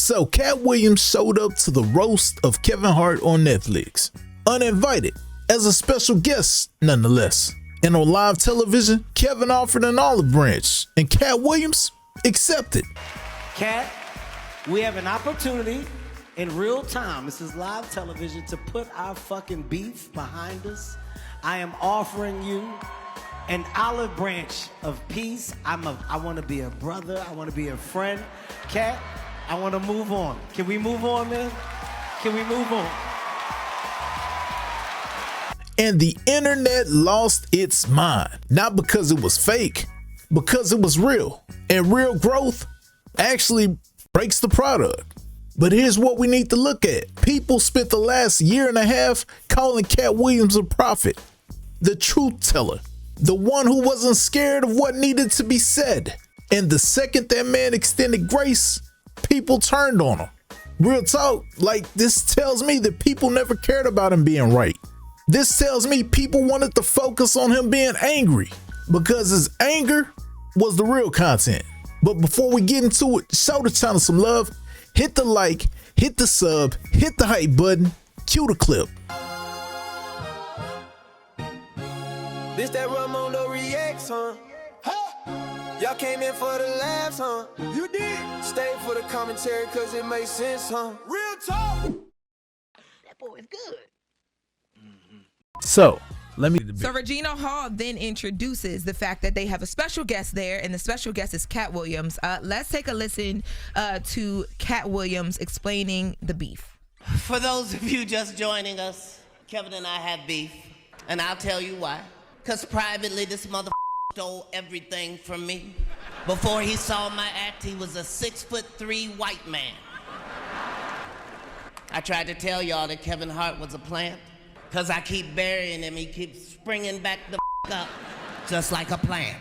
So Katt Williams showed up to the roast of Kevin Hart on Netflix, uninvited, as a special guest nonetheless. And on live television, Kevin offered an olive branch, and Katt Williams accepted. Katt, we have an opportunity in real time, this is live television, to put our fucking beef behind us. I am offering you an olive branch of peace. I want to be a brother. I want to be a friend. Katt, I want to move on. Can we move on, man? Can we move on? And the internet lost its mind. Not because it was fake, because it was real. And real growth actually breaks the product. But here's what we need to look at. People spent the last year and a half calling Katt Williams a prophet, the truth teller, the one who wasn't scared of what needed to be said. And the second that man extended grace, people turned on him. Real talk, like, this tells me that people never cared about him being right. This tells me people wanted to focus on him being angry because his anger was the real content. But before we get into it, show the channel some love. Hit the like, hit the sub, hit the hype button, cue the clip. This that raymundoreacts, huh? Y'all came in for the laughs, huh? You did. Stay for the commentary cause it makes sense, huh? Real talk. That boy is good. So Regina Hall then introduces the fact that they have a special guest there, and the special guest is Katt Williams. Let's take a listen to Katt Williams explaining the beef. For those of you just joining us, Kevin and I have beef, and I'll tell you why. Because privately, this motherfucker stole everything from me. Before he saw my act, he was a 6'3" white man. I tried to tell y'all that Kevin Hart was a plant. Because I keep burying him, he keeps springing back the up, just like a plant.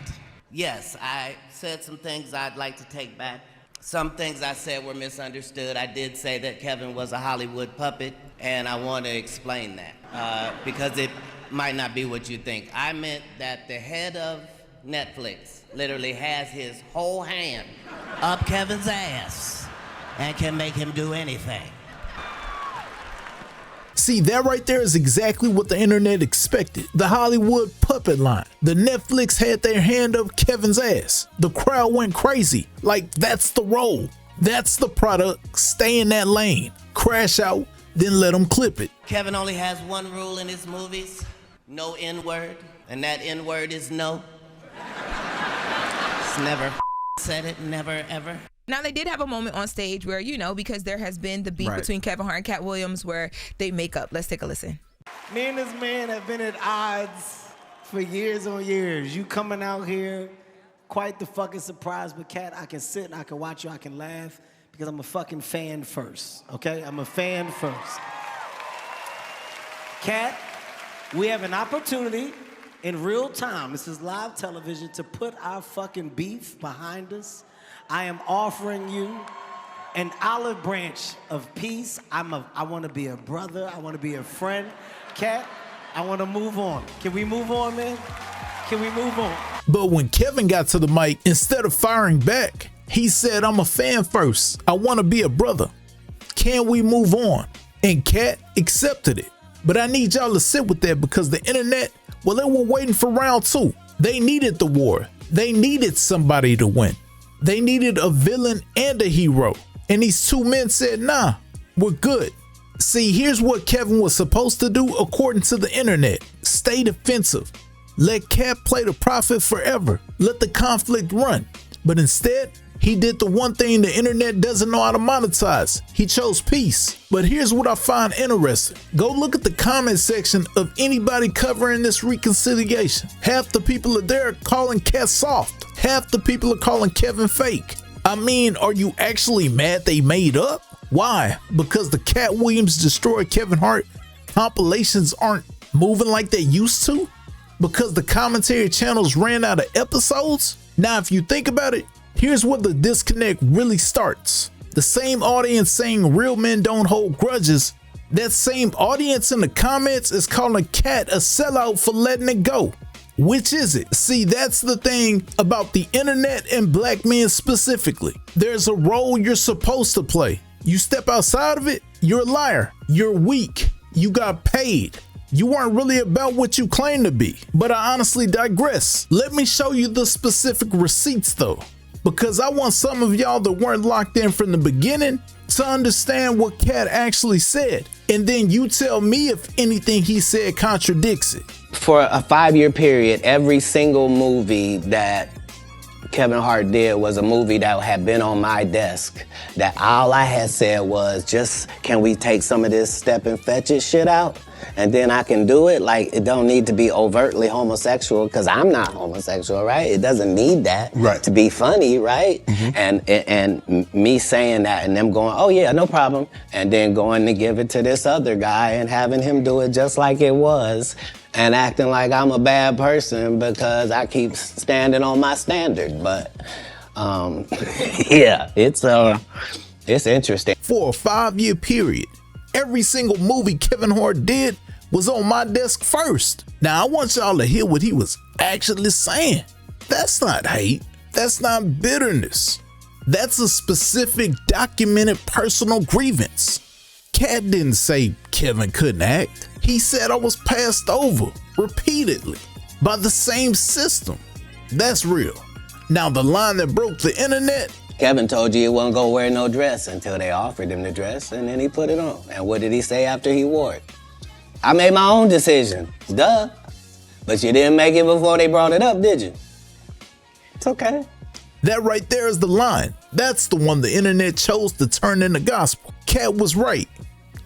Yes, I said some things I'd like to take back. Some things I said were misunderstood. I did say that Kevin was a Hollywood puppet, and I want to explain that, because it might not be what you think. I meant that the head of Netflix literally has his whole hand up Kevin's ass and can make him do anything. See, that right there is exactly what the internet expected. The Hollywood puppet line. The Netflix had their hand up Kevin's ass. The crowd went crazy. Like, that's the role. That's the product. Stay in that lane. Crash out, then let them clip it. Kevin only has one rule in his movies. No N-word. And that N-word is no. It's never said it, never ever. Now, they did have a moment on stage where, you know, because there has been the beef between Kevin Hart and Katt Williams where they make up. Let's take a listen. Me and this man have been at odds for years on years. You coming out here, quite the fucking surprise. But Katt, I can sit and I can watch you, I can laugh, because I'm a fucking fan first, okay? I'm a fan first. Katt, we have an opportunity in real time, this is live television, to put our fucking beef behind us. I am offering you an olive branch of peace. I want to be a brother. I want to be a friend. Katt, I want to move on. Can we move on, man? Can we move on? But when Kevin got to the mic, instead of firing back, he said, I'm a fan first. I want to be a brother. Can we move on? And Katt accepted it. But I need y'all to sit with that because the internet, well, they were waiting for round two. They needed the war. They needed somebody to win. They needed a villain and a hero. And these two men said, nah, we're good. See, here's what Kevin was supposed to do according to the internet. Stay defensive. Let Katt play the prophet forever. Let the conflict run. But instead, he did the one thing the internet doesn't know how to monetize. He chose peace. But here's what I find interesting. Go look at the comment section of anybody covering this reconciliation. Half the people are there calling Katt soft. Half the people are calling Kevin fake. I mean, are you actually mad they made up? Why? Because the Katt Williams Destroy Kevin Hart compilations aren't moving like they used to? Because the commentary channels ran out of episodes? Now, if you think about it, here's where the disconnect really starts. The same audience saying real men don't hold grudges, that same audience in the comments is calling Katt a sellout for letting it go. Which is it? See, that's the thing about the internet and black men specifically. There's a role you're supposed to play. You step outside of it, you're a liar. You're weak. You got paid. You weren't really about what you claim to be. But I honestly digress. Let me show you the specific receipts though, because I want some of y'all that weren't locked in from the beginning to understand what Katt actually said. And then you tell me if anything he said contradicts it. For a 5-year period, every single movie that Kevin Hart did was a movie that had been on my desk, that all I had said was, just, can we take some of this step and fetch it shit out? And then I can do it. Like, it don't need to be overtly homosexual, because I'm not homosexual, right? It doesn't need that to be funny, right? And me saying that and them going, oh yeah, no problem, and then going to give it to this other guy and having him do it just like it was, and acting like I'm a bad person because I keep standing on my standard. But yeah, it's interesting. For a 5-year period, every single movie Kevin Hart did was on my desk first. Now I want y'all to hear what he was actually saying. That's not hate. That's not bitterness. That's a specific documented personal grievance. Katt didn't say Kevin couldn't act. He said I was passed over repeatedly by the same system. That's real. Now the line that broke the internet, Kevin told you he wasn't gonna wear no dress until they offered him the dress, and then he put it on. And what did he say after he wore it? I made my own decision, duh. But you didn't make it before they brought it up, did you? It's okay. that right there is the line. That's the one the internet chose to turn into gospel. Katt was right.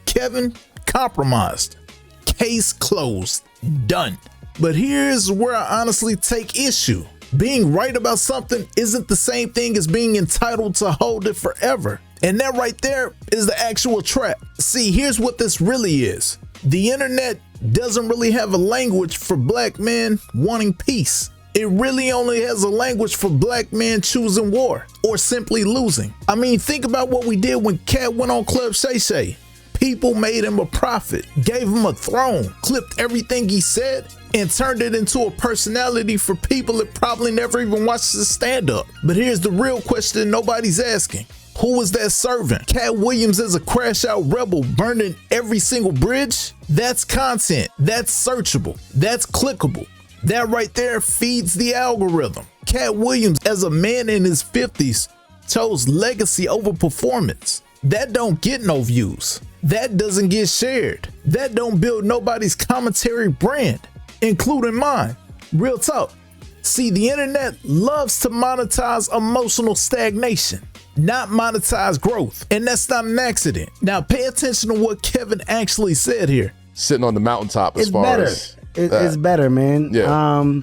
Kevin compromised. Case closed. Done. But here's where I honestly take issue. Being right about something isn't the same thing as being entitled to hold it forever. And that right there is the actual trap. See, here's what this really is. The internet doesn't really have a language for black men wanting peace. It really only has a language for black men choosing war or simply losing. I mean, think about what we did when Katt went on Club Shay Shay. People made him a prophet, gave him a throne, clipped everything he said, and turned it into a personality for people that probably never even watched his stand-up. But here's the real question nobody's asking. Who was that servant? Katt Williams as a crash-out rebel burning every single bridge? That's content. That's searchable. That's clickable. That right there feeds the algorithm. Katt Williams as a man in his 50s chose legacy over performance. That don't get no views. That doesn't get shared. That don't build nobody's commentary brand, including mine. Real talk. See, the internet loves to monetize emotional stagnation, not monetize growth. And that's not an accident. Now pay attention to what Kevin actually said here. Sitting on the mountaintop as far as it's better, man. Yeah.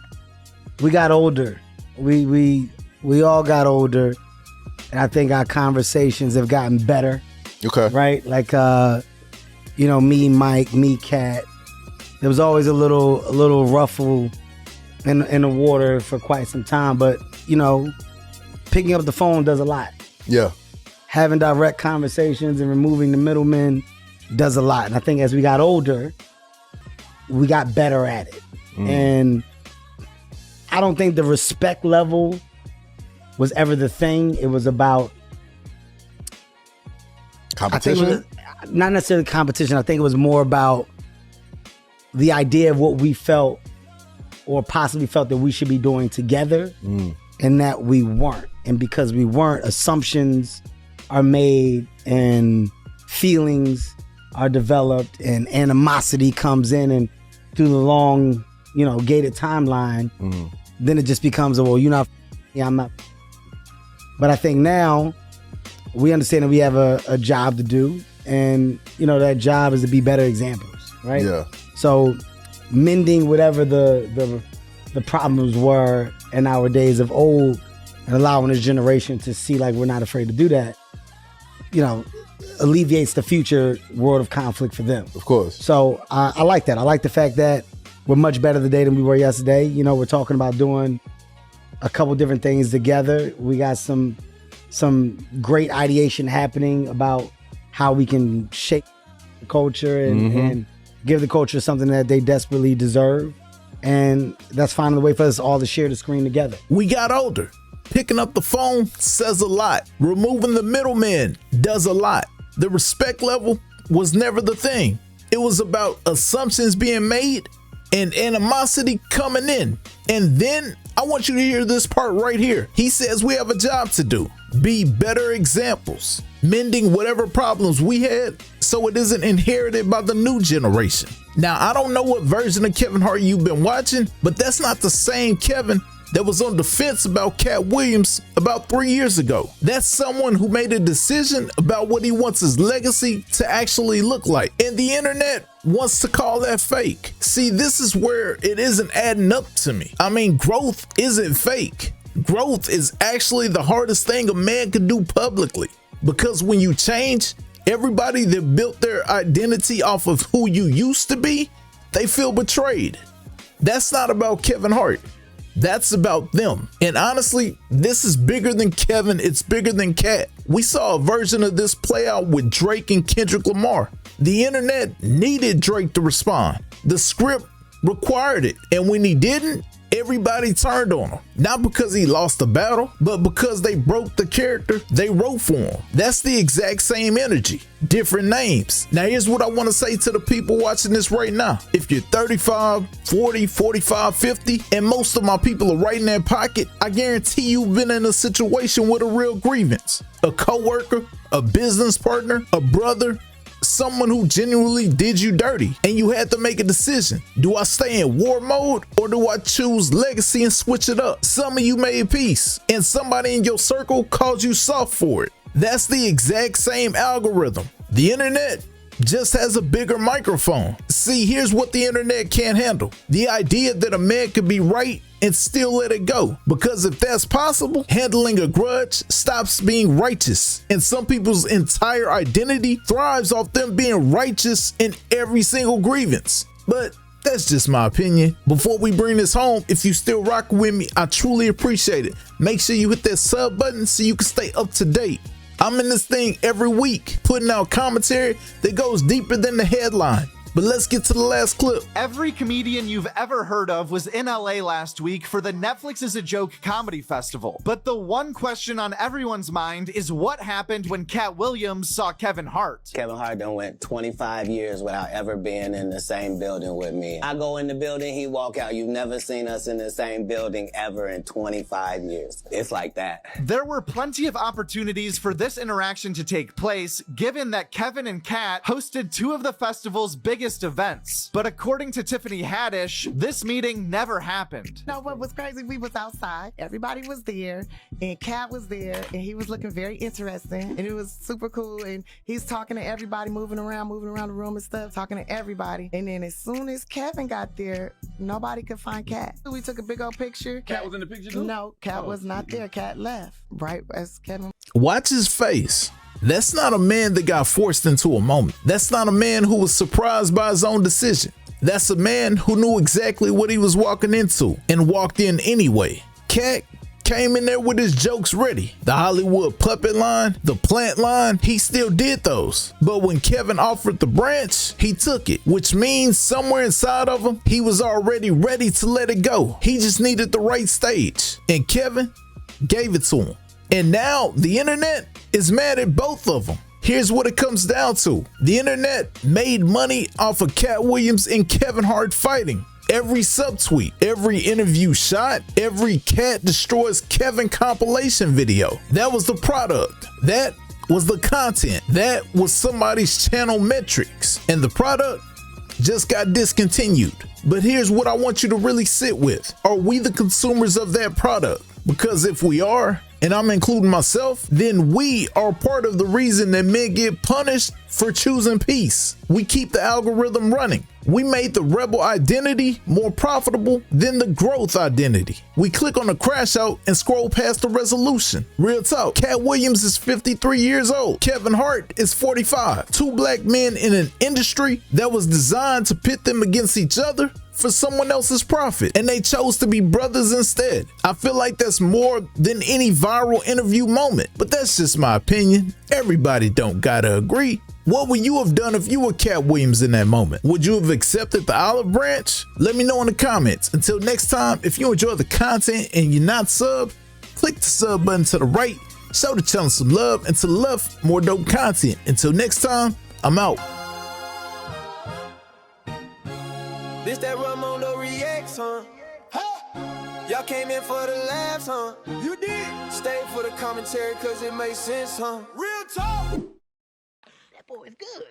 We got older. We all got older, and I think our conversations have gotten better. Okay. Right? Like me, Mike, me, Katt. There was always a little ruffle in the water for quite some time, but picking up the phone does a lot. Yeah. Having direct conversations and removing the middlemen does a lot. And I think as we got older, we got better at it. And I don't think the respect level was ever the thing. It was about competition? Not necessarily competition. I think it was more about the idea of what we felt or possibly felt that we should be doing together and that we weren't. And because we weren't, assumptions are made and feelings are developed and animosity comes in, and through the long, gated timeline, then it just becomes, well, you're not, I'm not. But I think now we understand that we have a job to do, and that job is to be better examples, right? Yeah. So mending whatever the problems were in our days of old and allowing this generation to see like we're not afraid to do that, alleviates the future world of conflict for them. Of course. So I like that. I like the fact that we're much better today than we were yesterday. We're talking about doing a couple different things together. We got some great ideation happening about how we can shape the culture and give the culture something that they desperately deserve. And that's finding a way for us all to share the screen together. We got older. Picking up the phone says a lot. Removing the middleman does a lot. The respect level was never the thing. It was about assumptions being made and animosity coming in. And then I want you to hear this part right here. He says we have a job to do. Be better examples, mending whatever problems we had so it isn't inherited by the new generation. Now, I don't know what version of Kevin Hart you've been watching, but that's not the same Kevin that was on the fence about Katt Williams about 3 years ago. That's someone who made a decision about what he wants his legacy to actually look like. And the internet wants to call that fake. See, this is where it isn't adding up to me. I mean, growth isn't fake. Growth is actually the hardest thing a man can do publicly, because when you change, everybody that built their identity off of who you used to be, they feel betrayed. That's not about Kevin Hart. That's about them. And honestly, this is bigger than Kevin. It's bigger than Katt. We saw a version of this play out with Drake and Kendrick Lamar. The internet needed Drake to respond. The script required it. And when he didn't, everybody turned on him. Not because he lost the battle, but because they broke the character they wrote for him. That's the exact same energy, different names. Now here's what I want to say to the people watching this right now. If you're 35, 40, 45, 50, and most of my people are right in that pocket, I guarantee you've been in a situation with a real grievance. A coworker, a business partner, a brother, someone who genuinely did you dirty, and you had to make a decision. Do I stay in war mode, or do I choose legacy and switch it up? Some of you made peace, and somebody in your circle called you soft for it. That's the exact same algorithm. The internet just has a bigger microphone. See, here's what the internet can't handle. The idea that a man could be right and still let it go. Because if that's possible, handling a grudge stops being righteous. And some people's entire identity thrives off them being righteous in every single grievance. But that's just my opinion. Before we bring this home, if you still rock with me, I truly appreciate it. Make sure you hit that sub button so you can stay up to date. I'm in this thing every week, putting out commentary that goes deeper than the headline. But let's get to the last clip. Every comedian you've ever heard of was in LA last week for the Netflix is a Joke Comedy Festival. But the one question on everyone's mind is what happened when Katt Williams saw Kevin Hart? Kevin Hart done went 25 years without ever being in the same building with me. I go in the building, he walk out. You've never seen us in the same building ever in 25 years. It's like that. There were plenty of opportunities for this interaction to take place, given that Kevin and Katt hosted two of the festival's biggest events. But according to Tiffany Haddish, this meeting never happened. No, what was crazy, we was outside, everybody was there, and Katt was there, and he was looking very interesting, and it was super cool, and he's talking to everybody, moving around the room and stuff, talking to everybody. And then as soon as Kevin got there, nobody could find Katt. We took a big old picture. Katt was in the picture too? No, Katt was not there. Katt left right as Kevin. Watch his face. That's not a man that got forced into a moment. That's not a man who was surprised by his own decision. That's a man who knew exactly what he was walking into and walked in anyway. Katt came in there with his jokes ready. The Hollywood puppet line, the plant line, he still did those. But when Kevin offered the branch, he took it, which means somewhere inside of him, he was already ready to let it go. He just needed the right stage, and Kevin gave it to him. And now the internet is mad at both of them. Here's what it comes down to. The internet made money off of Katt Williams and Kevin Hart fighting. Every subtweet, every interview shot, every Katt destroys Kevin compilation video. That was the product. That was the content. That was somebody's channel metrics. And the product just got discontinued. But here's what I want you to really sit with. Are we the consumers of that product? Because if we are, and I'm including myself, then we are part of the reason that men get punished for choosing peace. We keep the algorithm running. We made the rebel identity more profitable than the growth identity. We click on the crash out and scroll past the resolution. Real talk, Katt Williams is 53 years old. Kevin Hart is 45. Two black men in an industry that was designed to pit them against each other for someone else's profit, and they chose to be brothers instead. I feel like that's more than any viral interview moment, but that's just my opinion. Everybody don't gotta agree. What would you have done if you were Katt Williams in that moment? Would you have accepted the olive branch? Let me know in the comments. Until next time, if you enjoy the content and you're not subbed, click the sub button to the right. Show the channel some love, and to the left, more dope content. Until next time, I'm out. This that Raymundo reacts, huh? Y'all came in for the laughs, huh? You did. Stay for the commentary, cause it makes sense, huh? Real talk. That boy is good.